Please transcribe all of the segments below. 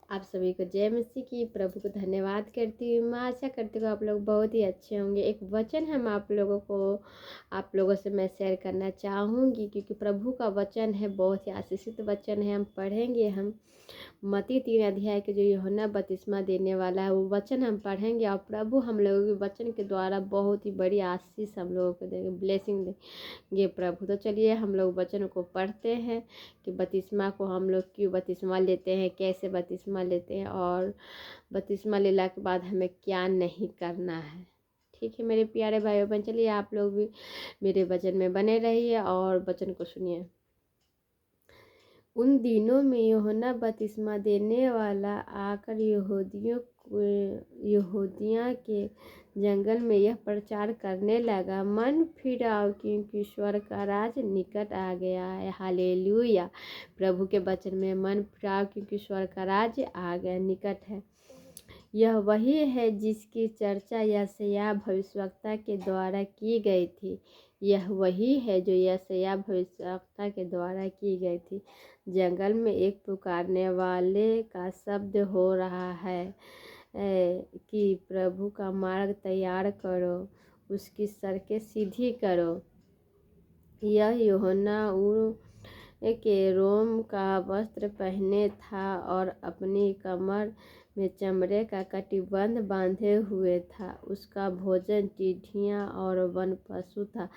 आप सभी को जय मसीह की। प्रभु को धन्यवाद करती हूँ। मैं आशा करती हूँ आप लोग बहुत ही अच्छे होंगे। एक वचन हम आप लोगों से मैं शेयर करना चाहूँगी, क्योंकि प्रभु का वचन है, बहुत ही आशीषित वचन है। हम पढ़ेंगे, हम मत्ती 3 अध्याय के जो यूहन्ना बपतिस्मा देने वाला है वो वचन हम पढ़ेंगे, और प्रभु हम लोगों के वचन के द्वारा बहुत ही बड़ी आशीष हम लोगों को देंगे, ब्लेसिंग देंगे प्रभु। तो चलिए हम लोग वचन को पढ़ते हैं कि बपतिस्मा को हम लोग क्यों बपतिस्मा लेते हैं, कैसे बपतिस्मा लेते हैं, और बपतिस्मा लेला के बाद हमें क्या नहीं करना है। ठीक है मेरे प्यारे भाइयों बहन, चलिए आप लोग भी मेरे वचन में बने रहिए और वचन को सुनिए। उन दिनों में यूहन्ना बपतिस्मा देने वाला आकर यहूदिया के जंगल में यह प्रचार करने लगा, मन फिराओ क्योंकि स्वर्ग का राज निकट आ गया है। हालेलुया। प्रभु के वचन में मन फिराओ क्योंकि स्वर्ग का राज आ गया, निकट है। यह वही है जिसकी चर्चा यशायाह भविष्यवक्ता के द्वारा की गई थी। यह वही है जो यशायाह भविष्यवक्ता के द्वारा की गई थी। जंगल में एक पुकारने वाले का शब्द हो रहा है कि प्रभु का मार्ग तैयार करो, उसकी सड़कें सीधी करो। यह यूहन्ना के रोम का वस्त्र पहने था और अपनी कमर में चमड़े का कटिबंध बांधे हुए था। उसका भोजन टिड्डियाँ और वन पशु था।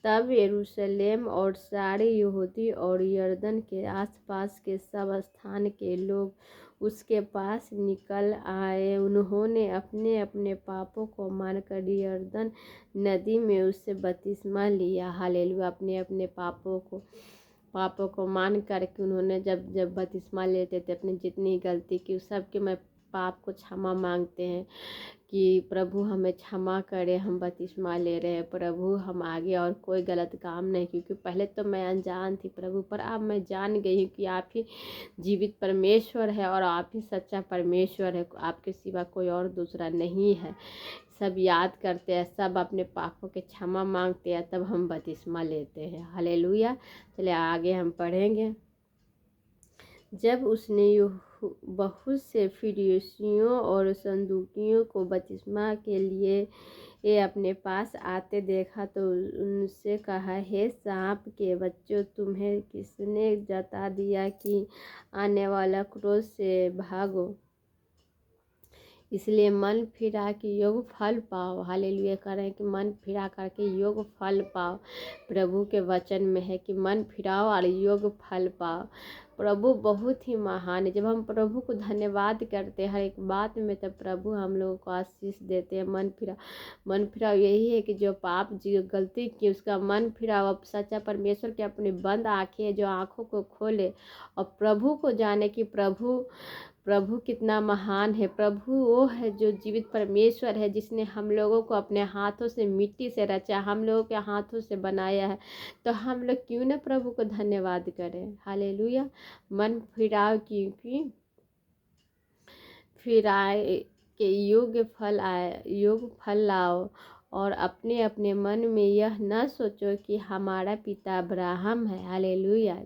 तब यरूशलेम और सारे यहूदी और यरदन के आसपास के सब स्थान के लोग उसके पास निकल आए। उन्होंने अपने अपने पापों को मानकर यरदन नदी में उससे बपतिस्मा लिया। हालेलुया। अपने अपने पापों को मान करके उन्होंने जब जब बपतिस्मा लेते थे, अपनी जितनी गलती की उस सब के मैं पाप को क्षमा मांगते हैं कि प्रभु हमें क्षमा करे, हम बपतिस्मा ले रहे हैं प्रभु, हम आगे और कोई गलत काम नहीं, क्योंकि पहले तो मैं अनजान थी प्रभु, पर अब मैं जान गई हूँ कि आप ही जीवित परमेश्वर है और आप ही सच्चा परमेश्वर है, आपके सिवा कोई और दूसरा नहीं है। सब याद करते हैं, सब अपने पापों के क्षमा मांगते हैं, तब हम बपतिस्मा लेते हैं। हालेलुया। चलिए आगे हम पढ़ेंगे। जब उसने बहुत से फरीसियों और सदूकियों को बपतिस्मा के लिए ये अपने पास आते देखा तो उनसे कहा, हे सांप के बच्चों, तुम्हें किसने जता दिया कि आने वाला क्रोध से भागो, इसलिए मन फिरा के योग फल पाओ। हालेलुया। करें कि मन फिरा करके योग फल पाओ। प्रभु के वचन में है कि मन फिराओ और योग फल पाओ। प्रभु बहुत ही महान है। जब हम प्रभु को धन्यवाद करते हैं हर एक बात में, तब प्रभु हम लोगों को आशीष देते हैं। मन फिराओ यही है कि जो पाप जो गलती की उसका मन फिराओ। अब सच्चा परमेश्वर के अपनी बंद आँखें जो आँखों को खोले और प्रभु को जाने कि प्रभु कितना महान है। प्रभु वो है जो जीवित परमेश्वर है, जिसने हम लोगों को अपने हाथों से मिट्टी से रचा, हम लोगों के हाथों से बनाया है। तो हम लोग क्यों न प्रभु को धन्यवाद करें। हालेलुया। मन फिराओ क्योंकि फिराए के योग फल लाओ, और अपने अपने मन में यह न सोचो कि हमारा पिता अब्राहम है। हालेलुया।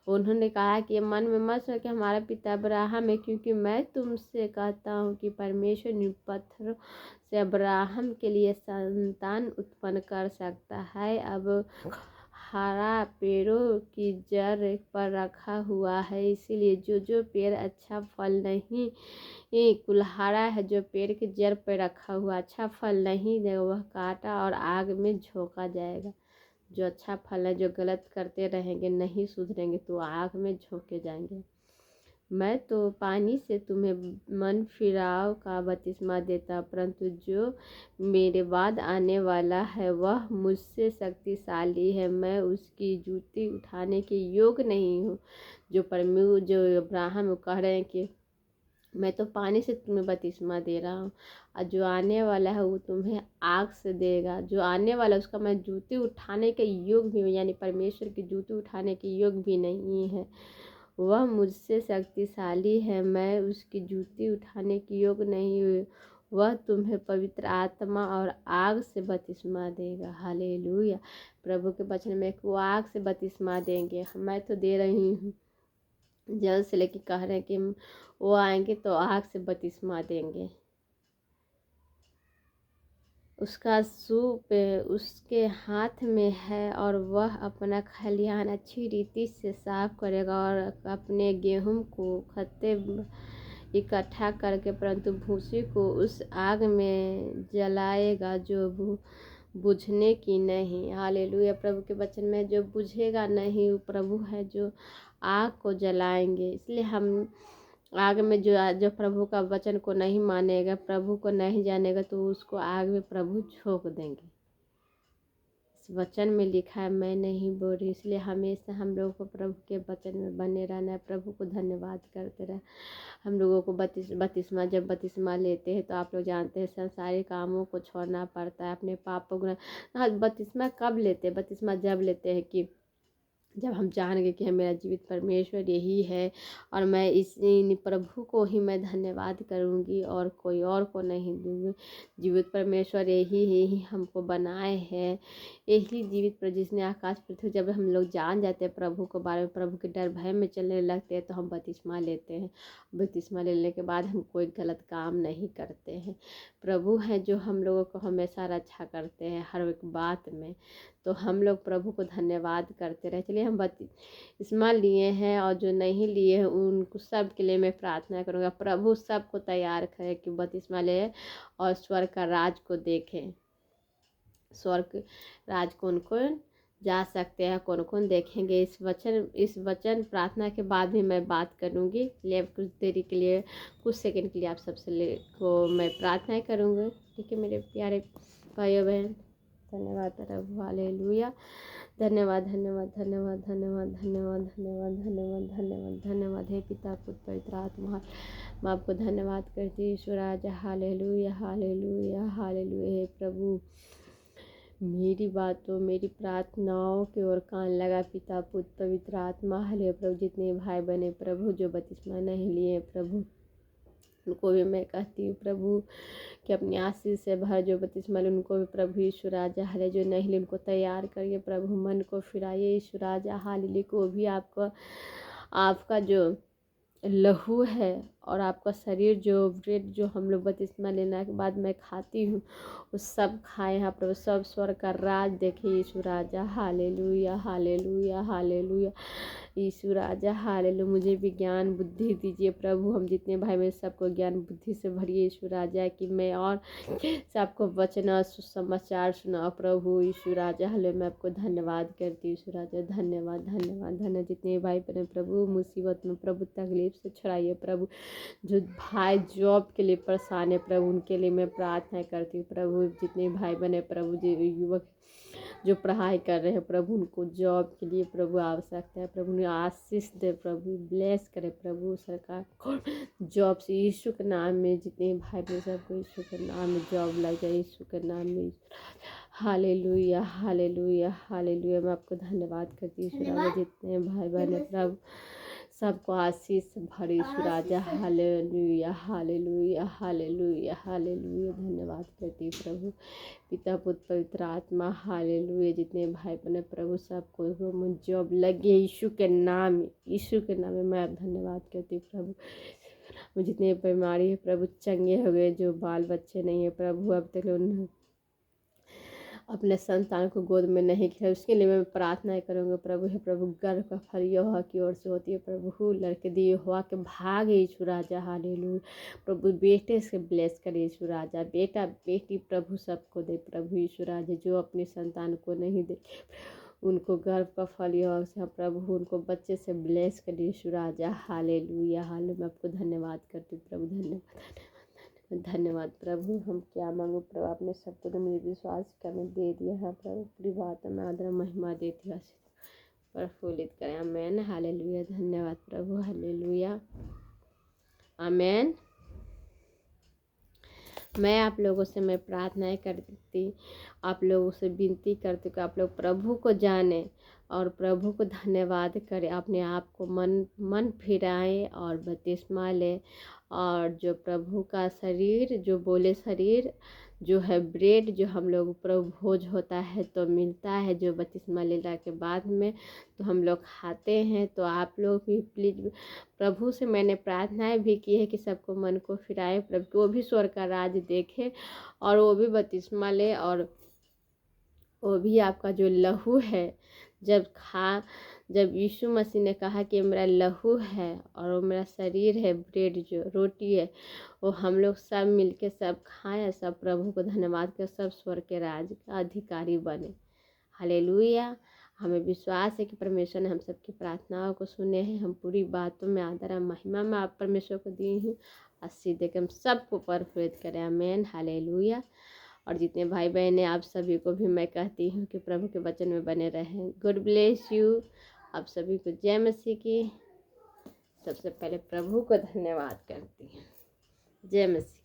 उन्होंने कहा कि मन में मत सोचो कि हमारा पिता अब्राहम है, क्योंकि मैं तुमसे कहता हूँ कि परमेश्वर इन पत्थरों से अब्राहम के लिए संतान उत्पन्न कर सकता है। अब हरा पेड़ों की जड़ पर रखा हुआ है, इसीलिए जो पेड़ अच्छा फल नहीं, कुल्हाड़ा है जो पेड़ की जड़ पर रखा हुआ अच्छा फल नहीं देगा, वह काटा और आग में झोंका जाएगा। जो अच्छा फल है, जो गलत करते रहेंगे, नहीं सुधरेंगे, तो आग में झोंके जाएंगे। मैं तो पानी से तुम्हें मन फिराव का बपतिस्मा देता, परंतु जो मेरे बाद आने वाला है वह मुझसे शक्तिशाली है, मैं उसकी जूती उठाने के योग्य नहीं हूँ। जो अब्राहम कह रहे हैं कि मैं तो पानी से तुम्हें बपतिस्मा दे रहा हूँ, और जो आने वाला है वो तुम्हें आग से देगा। जो आने वाला है उसका मैं जूती उठाने के योग्य भी हूँ, यानी परमेश्वर की जूती उठाने के योग्य भी नहीं है। वह मुझसे शक्तिशाली है, मैं उसकी जूती उठाने की योग्य नहीं हूँ। वह तुम्हें पवित्र आत्मा और आग से बपतिस्मा देगा। हालेलुया। प्रभु के वचन में वो आग से बपतिस्मा देंगे, मैं तो दे रही हूँ। जल से लेके कह रहे हैं कि वो आएंगे तो आग से बपतिस्मा देंगे। उसका सूप उसके हाथ में है और वह अपना खलिहान अच्छी रीति से साफ करेगा और अपने गेहूं को खत्ते इकट्ठा करके परंतु भूसी को उस आग में जलाएगा जो बुझने की नहीं। हालेलुया। प्रभु के वचन में जो बुझेगा नहीं वो प्रभु है जो आग को जलाएंगे। इसलिए हम आग में जो जो प्रभु का वचन को नहीं मानेगा, प्रभु को नहीं जानेगा, तो उसको आग में प्रभु झोंक देंगे। इस वचन में लिखा है, मैं नहीं बोल रही। इसलिए हमेशा हम लोगों को प्रभु के वचन में बने रहना है, प्रभु को धन्यवाद करते रहे। हम लोगों को बपतिस्मा जब बपतिस्मा लेते हैं तो आप लोग जानते हैं संसारी कामों को छोड़ना पड़ता है, अपने पापों को। हाँ, बपतिस्मा कब लेते हैं? बपतिस्मा जब लेते हैं कि जब हम जान गए कि मेरा जीवित परमेश्वर यही है और मैं इस प्रभु को ही मैं धन्यवाद करूंगी और कोई और को नहीं दूंगी। जीवित परमेश्वर यही हमको बनाए हैं, यही जीवित पर जिसने आकाश पृथ्वी। जब हम लोग जान जाते हैं प्रभु के बारे में, प्रभु के डर भय में चलने लगते हैं तो हम बपतिस्मा लेते हैं। बपतिस्मा लेने के बाद हम कोई गलत काम नहीं करते हैं। प्रभु हैं जो हम लोगों को हमेशा रक्षा करते हैं हर एक बात में। तो हम लोग प्रभु को धन्यवाद करते रहे। चलिए हम बपतिस्मा लिए हैं और जो नहीं लिए हैं उनको सब के लिए मैं प्रार्थना करूँगा, प्रभु सबको तैयार करे कि बपतिस्मा ले और स्वर्ग का राज को देखें। स्वर्ग राज कौन कौन जा सकते हैं, कौन कौन देखेंगे, इस वचन प्रार्थना के बाद भी मैं बात करूँगी। लिए कुछ देरी के लिए, कुछ सेकंड के लिए आप सबसे को मैं प्रार्थना करूँगी। ठीक है मेरे प्यारे भाइयों बहन। धन्यवाद प्रभु। हालेलुया। धन्यवाद धन्यवाद धन्यवाद धन्यवाद धन्यवाद धन्यवाद धन्यवाद धन्यवाद धन्यवाद। हे पिता पुत्र पवित्र आत्मा, मैं आपको धन्यवाद करती हूं ईश्वर राजा। Hallelujah hallelujah hallelujah. हे प्रभु मेरी बातों मेरी प्रार्थनाओं की ओर कान लगा पिता पुत्र पवित्र आत्मा। हालेलुया प्रभु। जितने भाई बने प्रभु जो बपतिस्मा नहीं लिए प्रभु, उनको भी मैं कहती हूँ प्रभु कि अपनी आशीष से भर जो बपतिस्मा ले उनको भी प्रभु यीशु राजा हाले जो नहीं ले उनको तैयार करिए प्रभु, मन को फिराइए यीशु राजा हाले को भी आपका जो लहू है और आपका शरीर जो ब्रेड जो हम लोग बपतिस्मा लेने के बाद मैं खाती हूँ वो सब खाए हैं प्रभु। सब स्वर्ग का राज देखे यीशु राजा। हालेलुया हालेलुया हालेलुया यीशु राजा। हालेलुया। मुझे भी ज्ञान बुद्धि दीजिए प्रभु। हम जितने भाई बहन सबको ज्ञान बुद्धि से भरिए यीशु राजा कि मैं और सबको वचन सुसमाचार सुनाओ प्रभु यीशु राजा। हालेलुया। मैं आपको धन्यवाद करती हूँ यीशु राजा। धन्यवाद धन्यवाद धन्यवाद। जितने भाई बहन प्रभु मुसीबत में प्रभु तकलीफ से छुड़ाइए प्रभु। जो भाई जॉब के लिए परेशान है प्रभु उनके लिए मैं प्रार्थना करती हूँ प्रभु। जितने भाई बहन प्रभु जो युवक जो पढ़ाई कर रहे हैं प्रभु उनको जॉब के लिए प्रभु आवश्यकता है प्रभु। उन्हें आशीष दे प्रभु, ब्लेस करे प्रभु सरकार को जॉब से यीशु के नाम में। जितने भाई बहन सबको यीशु के नाम में जॉब लग जाए यीशु के नाम में। Hallelujah hallelujah hallelujah. मैं आपको धन्यवाद करती हूँ। जितने भाई बहन प्रभु सबको आशीष भरे यीशु राजा। Hallelujah hallelujah hallelujah hallelujah. धन्यवाद करती हूँ प्रभु पिता पुत्र पवित्र आत्मा। हालेलुया। जितने भाई बहन प्रभु सबको जॉब लगे यीशु के नाम में, यीशु के नाम में मैं धन्यवाद करती हूँ प्रभु। जितने बीमारी है प्रभु चंगे हो गए, जो बाल बच्चे नहीं है प्रभु अब तक उन्हें अपने संतान को गोद में नहीं किया उसके लिए मैं प्रार्थना करूँगा प्रभु। है प्रभु गर्भ का फल यहोवा की ओर से होती है प्रभु। लड़के दिए यहोवा के भाग यीशु राजा। हालेलुया प्रभु। बेटे से ब्लेस करे यीशु राजा। बेटा बेटी प्रभु सबको दे प्रभु यीशु राजा। जो अपनी संतान को नहीं दे उनको गर्भ का फल यहोवा से प्रभु उनको बच्चे से ब्लेस करे यीशु राजा। Hallelujah hallelujah. मैं आपको धन्यवाद करती हूँ प्रभु। धन्यवाद धन्यवाद प्रभु। हम क्या मांगो प्रभु, आपने सबको तो मुझे विश्वास करने दे दिया है प्रभु। पूरी बात में आदर महिमा देती है प्रफुल्लित करें। Amen hallelujah. धन्यवाद प्रभु। Hallelujah amen. मैं आप लोगों से मैं प्रार्थनाएं करती, आप लोगों से विनती करती कि आप लोग प्रभु को जाने और प्रभु को धन्यवाद करें। अपने आप को मन फिराएं और बपतिस्मा लें और जो प्रभु का शरीर जो बोले शरीर जो है ब्रेड जो हम लोग प्रभु भोज होता है तो मिलता है, जो बपतिस्मा लेने के बाद में तो हम लोग खाते हैं। तो आप लोग भी प्लीज़, प्रभु से मैंने प्रार्थनाएं भी की है कि सबको मन को फिराए, प्रभु वो भी स्वर्ग का राज देखे और वो भी बपतिस्मा ले, और वो भी आपका जो लहू है जब यीशु मसीह ने कहा कि मेरा लहू है और वो मेरा शरीर है, ब्रेड जो रोटी है, वो हम लोग सब मिलके सब खाएं, सब प्रभु को धन्यवाद कर सब स्वर्ग के राज का अधिकारी बने। हालेलुया। हमें विश्वास है कि परमेश्वर ने हम सबकी प्रार्थनाओं को सुने हैं। हम पूरी बातों में आदर और महिमा में आप परमेश्वर को दी हूँ, आशीष देकर हम सबको परफेक्ट करें। आमीन। हालेलुया। और जितने भाई बहन हैं आप सभी को भी मैं कहती हूँ कि प्रभु के वचन में बने रहें। God bless you. आप सभी को जय मसीह की। सबसे पहले प्रभु को धन्यवाद करती हूँ। जय मसीह।